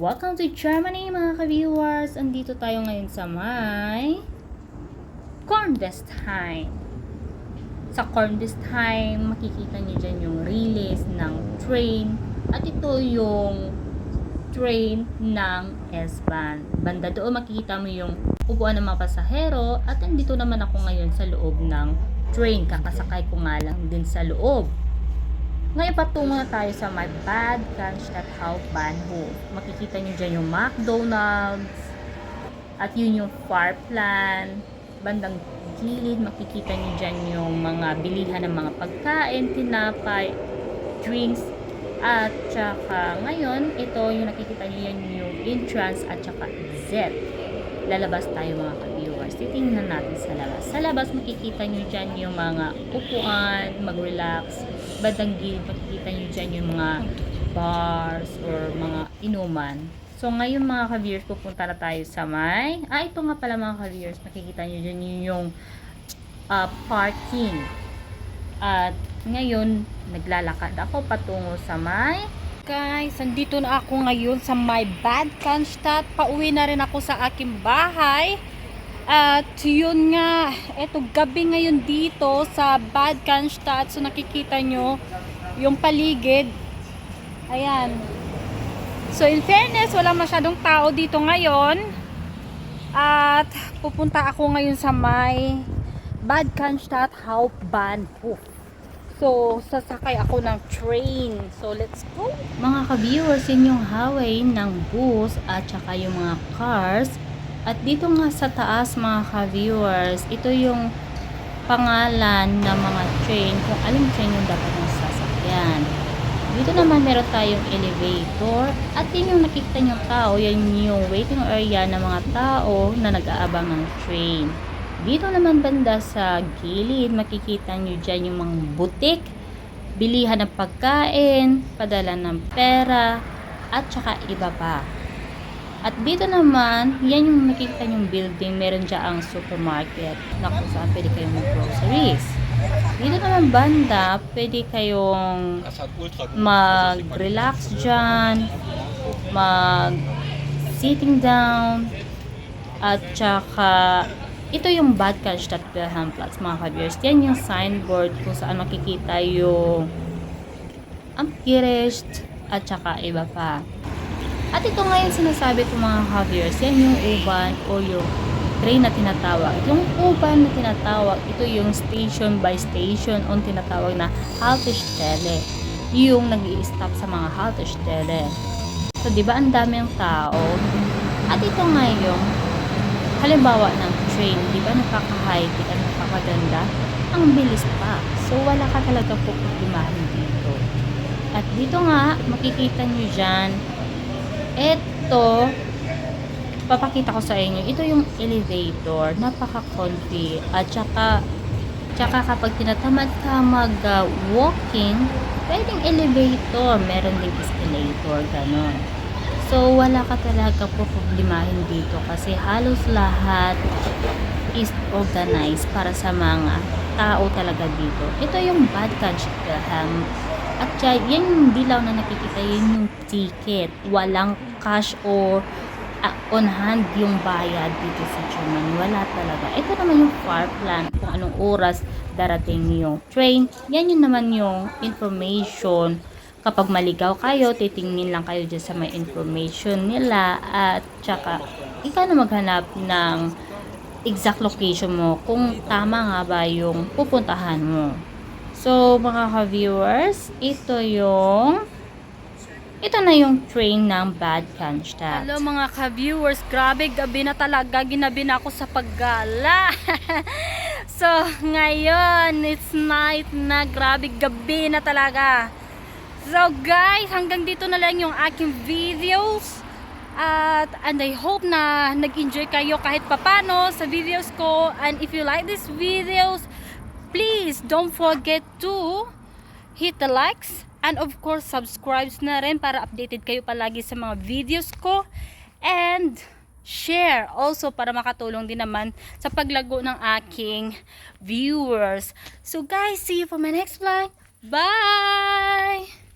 Welcome to Germany mga ka-viewers! Andito tayo ngayon sa may Kornwestheim. Sa Kornwestheim, makikita niyo dyan yung release ng train. At ito yung train ng S-Bahn. Banda doon makikita mo yung upuan ng mga pasahero. At andito naman ako ngayon sa loob ng train. Kakasakay ko nga lang din sa loob. Ngayon patungo na tayo sa may Bad Cannstatt Hauptbahnhof. Makikita nyo dyan yung McDonald's at yun yung Fahrplan. Bandang gilid makikita nyo dyan yung mga bilihan ng mga pagkain, tinapay, drinks, at saka ngayon ito yung nakikita nyo yan yung entrance at saka exit. Lalabas tayo mga ka-viewers. Titingnan natin sa labas. Sa labas makikita nyo dyan yung mga upuan, mag-relax. Bandang gilid makikita nyo dyan yung mga bars or mga inuman. So ngayon mga ka-viewers, pupunta na tayo sa may ito nga pala mga ka-viewers, makikita nyo dyan yung parking. At ngayon naglalakad ako patungo sa may guys, andito na ako ngayon sa may Bad Cannstatt. Pauwi na rin ako sa aking bahay. At yun nga, eto gabi ngayon dito sa Bad Cannstatt. So nakikita nyo yung paligid. Ayan. So in fairness, wala masyadong tao dito ngayon. At pupunta ako ngayon sa may Bad Cannstatt Hauptbahnhof. So, sasakay ako ng train. So, let's go. Mga ka-viewers, yun yung highway ng bus at saka yung mga cars. At dito nga sa taas mga ka-viewers, ito yung pangalan ng mga train, kung aling train yung dapat yung sasakyan. Dito naman meron tayong elevator. At yun yung nakikita yung tao, yan yung waiting area ng mga tao na nag-aabang ng train. Dito naman banda sa gilid, makikita nyo dyan yung mga butik, bilihan ng pagkain, padala ng pera, at saka iba pa. At dito naman, yan yung makikita yung building, meron dyan ang supermarket na kung saan pwede kayong mag-groceries. Dito naman banda, pwede kayong mag-relax dyan, mag-sitting down, at saka ito yung Bad Cannstatt Wilhelmplatz mga ka-viewers. Yan yung signboard kung saan makikita yung Amtsgericht at saka iba pa. At ito ngayon sinasabi ko mga ka-viewers, yan yung U-Bahn o yung train na tinatawag. Yung U-Bahn na tinatawag, ito yung station by station o tinatawag na Haltestelle. Yung nag-i-stop sa mga Haltestelle. So, di ba ang daming tao? At ito ngayon, halimbawa ng train, di ba nakaka-high, di ka nakakaganda, ang bilis pa. So, wala ka talaga pupulimahin dito. At dito nga, makikita nyo dyan, eto, papakita ko sa inyo, ito yung elevator, napaka-comfy. At saka kapag tinatamad ka mag-walking, pwedeng elevator, meron ding escalator, ganon. So, wala ka talaga po problemahin dito kasi halos lahat is organized para sa mga tao talaga dito. Ito yung Bad Cannstatt. At yan yung dilaw na nakikita, yun yung ticket. Walang cash or on hand yung bayad dito sa Germany. Wala talaga. Ito naman yung Fahrplan, kung anong oras darating yung train. Yan yun naman yung information. Kapag maligaw kayo, titingin lang kayo dyan sa may information nila at saka ikaw na maghanap ng exact location mo kung tama nga ba yung pupuntahan mo. So, mga ka-viewers, ito na yung train ng Bad Cannstatt. Hello mga ka-viewers, grabe gabi na talaga, ginabi na ako sa paggala. So, ngayon, it's night na, grabe gabi na talaga. So guys, hanggang dito na lang yung aking videos. And I hope na nag-enjoy kayo kahit papano sa videos ko. And if you like these videos, please don't forget to hit the likes. And of course, subscribe na rin para updated kayo palagi sa mga videos ko. And share also para makatulong din naman sa paglago ng aking viewers. So guys, see you for my next vlog. Bye!